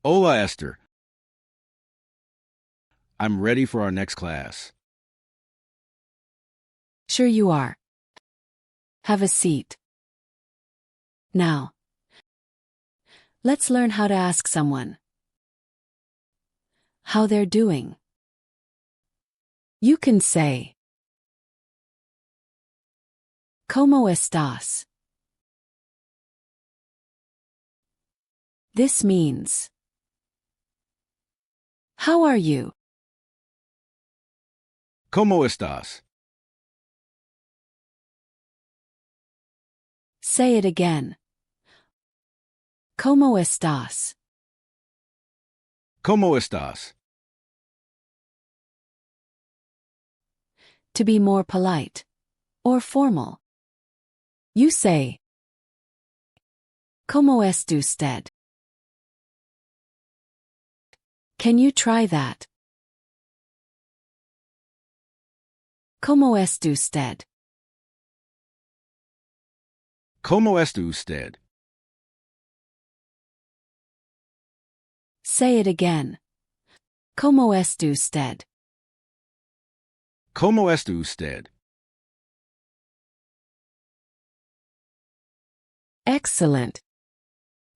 Hola, Esther. I'm ready for our next class. Sure you are. Have a seat. Now, let's learn how to ask someone how they're doing. You can say, ¿Cómo estás? This means, how are you? ¿Cómo estás? Say it again. ¿Cómo estás? ¿Cómo estás? To be more polite or formal, you say, ¿Cómo está usted? Can you try that? ¿Cómo está usted? ¿Cómo está usted? Say it again. ¿Cómo está usted? ¿Cómo está usted? Excellent.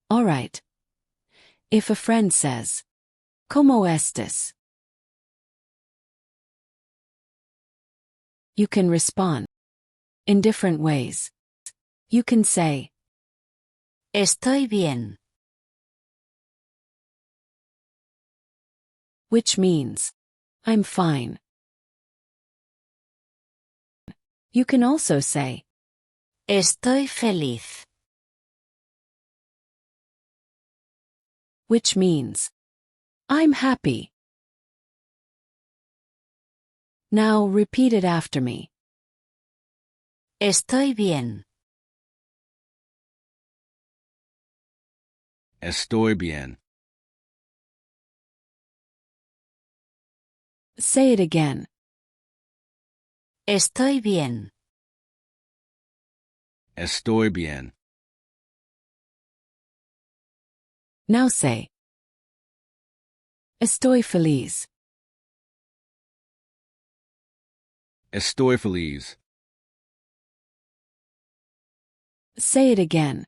All right. If a friend says, ¿Cómo estás? You can respond in different ways. You can say, Estoy bien, which means, I'm fine. You can also say, Estoy feliz, which means, I'm happy. Now repeat it after me. Estoy bien. Estoy bien. Say it again. Estoy bien. Estoy bien. Now say, Estoy feliz. Estoy feliz. Say it again.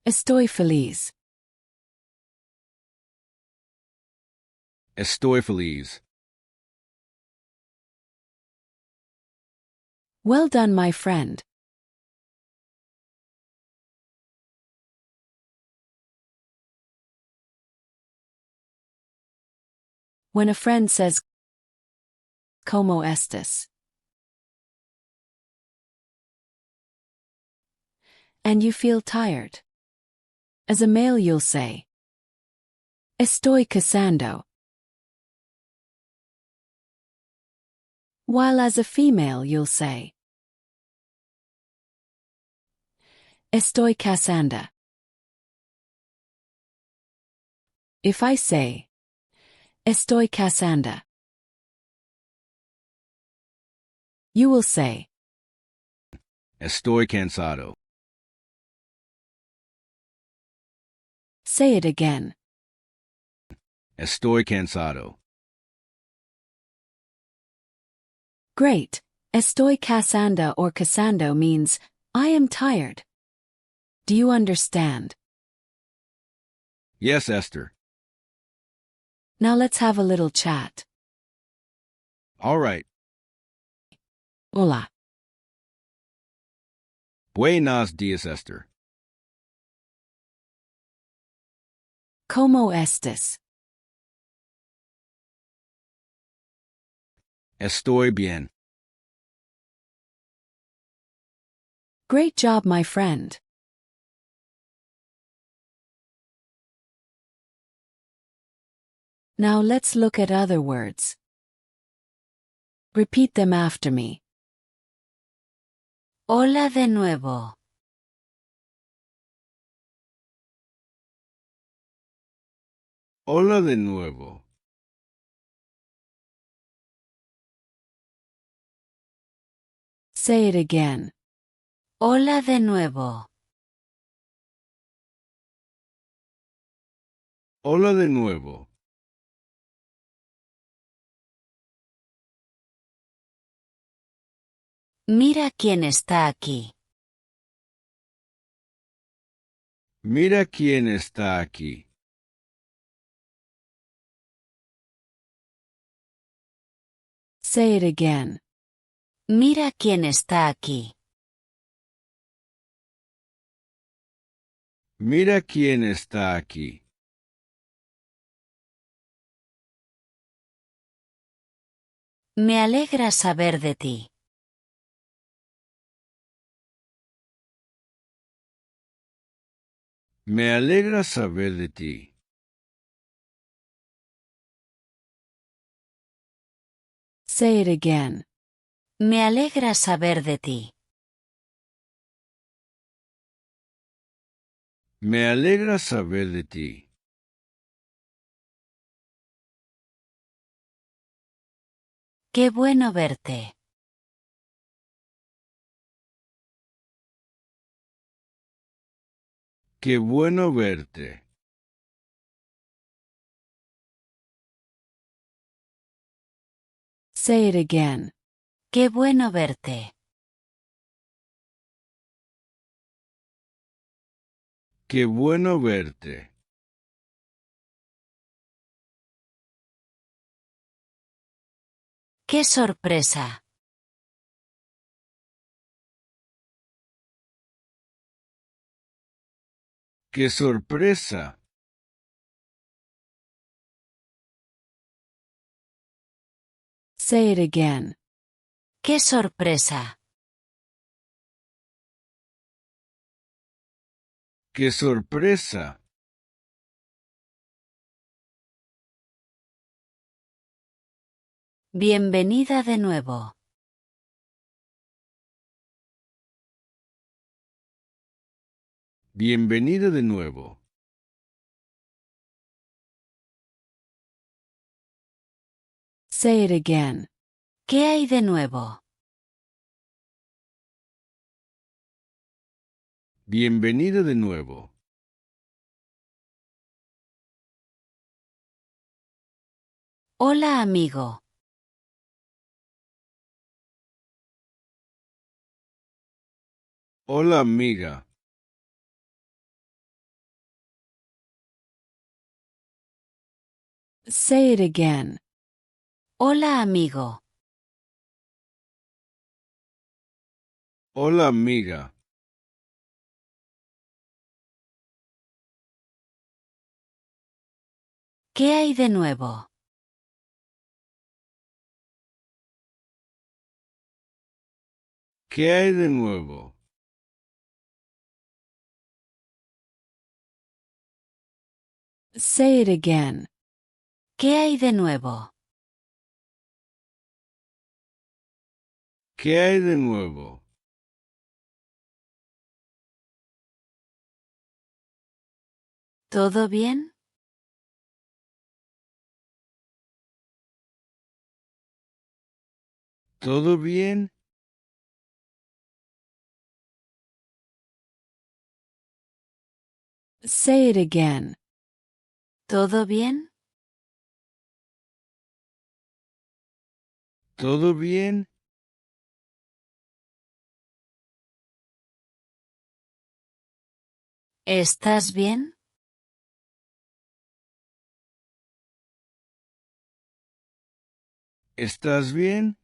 Estoy feliz. Estoy feliz. Well done, my friend. When a friend says, ¿Cómo estás? And you feel tired. As a male you'll say, Estoy cansado. While as a female you'll say, Estoy cansada. If I say, Estoy cansada, you will say, Estoy cansado. Say it again. Estoy cansado. Great. Estoy cansada or cansado means, I am tired. Do you understand? Yes, Esther. Now let's have a little chat. All right. Hola. Buenos dias, Esther. ¿Cómo estás? Estoy bien. Great job, my friend. Now let's look at other words. Repeat them after me. Hola de nuevo. Hola de nuevo. Say it again. Hola de nuevo. Hola de nuevo. Mira quién está aquí. Mira quién está aquí. Say it again. Mira quién está aquí. Mira quién está aquí. Me alegra saber de ti. Me alegra saber de ti. Say it again. Me alegra saber de ti. Me alegra saber de ti. Qué bueno verte. Qué bueno verte. Say it again. Qué bueno verte. Qué bueno verte. ¡Qué sorpresa! ¡Qué sorpresa! Say it again. ¡Qué sorpresa! ¡Qué sorpresa! Bienvenida de nuevo. Bienvenido de nuevo. Say it again. ¿Qué hay de nuevo? Bienvenido de nuevo. Hola, amigo. Hola, amiga. Say it again. Hola, amigo. Hola, amiga. ¿Qué hay de nuevo? ¿Qué hay de nuevo? Say it again. ¿Qué hay de nuevo? ¿Qué hay de nuevo? ¿Todo bien? ¿Todo bien? Say it again. ¿Todo bien? ¿Todo bien? ¿Estás bien? ¿Estás bien?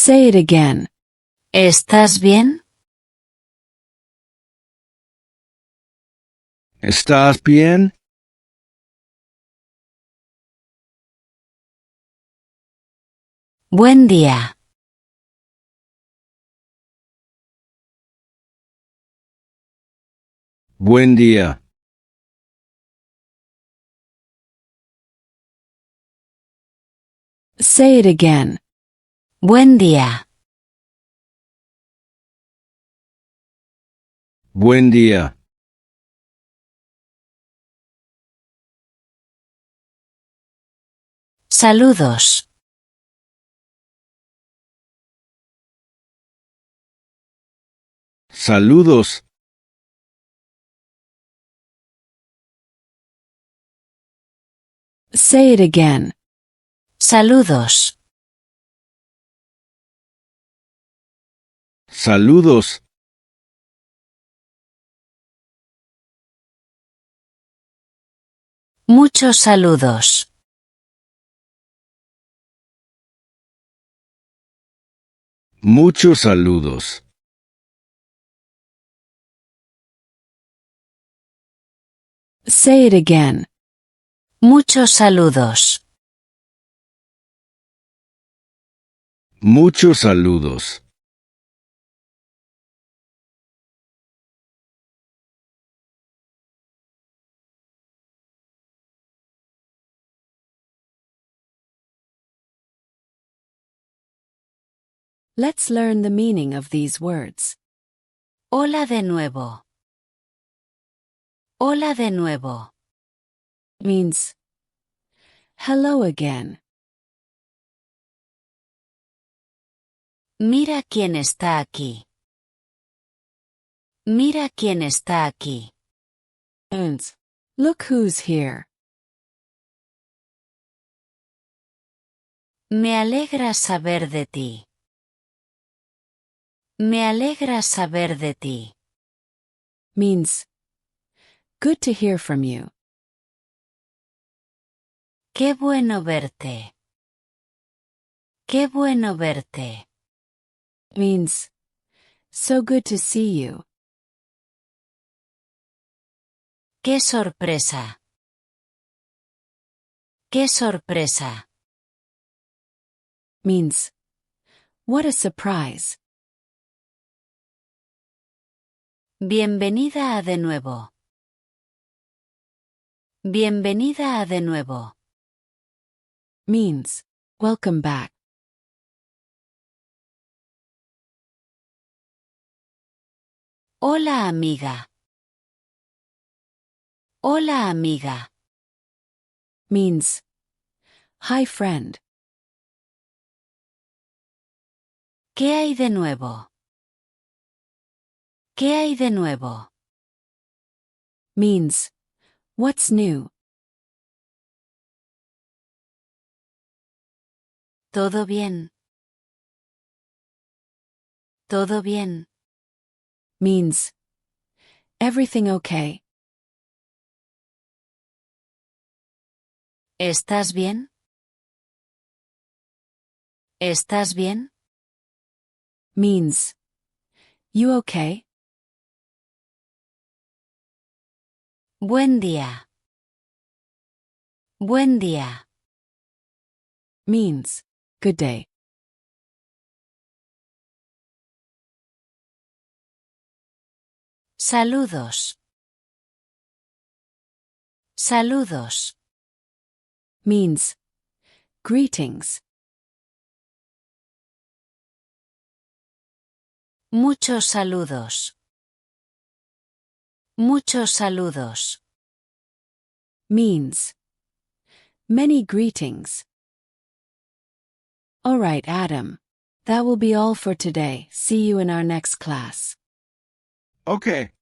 Say it again. ¿Estás bien? ¿Estás bien? Buen día. Buen día. Say it again. Buen día. Buen día. Saludos. Saludos. Say it again. Saludos. Saludos. Muchos saludos. Muchos saludos. Say it again. Muchos saludos. Muchos saludos. Let's learn the meaning of these words. Hola de nuevo. Hola de nuevo. Means hello again. Mira quién está aquí. Mira quién está aquí. And look who's here. Me alegra saber de ti. Me alegra saber de ti. Means good to hear from you. Qué bueno verte. Qué bueno verte. Means so good to see you. Qué sorpresa. Qué sorpresa. Means what a surprise. Bienvenida a de nuevo. Bienvenida a de nuevo. Means welcome back. Hola amiga. Hola amiga. Means hi friend. ¿Qué hay de nuevo? ¿Qué hay de nuevo? Means what's new? Todo bien. Todo bien. Means everything okay? ¿Estás bien? ¿Estás bien? Means you okay? Buen día. Buen día. Means good day. Saludos. Saludos. Means greetings. Muchos saludos. Muchos saludos. Means many greetings. All right, Adam. That will be all for today. See you in our next class. Okay.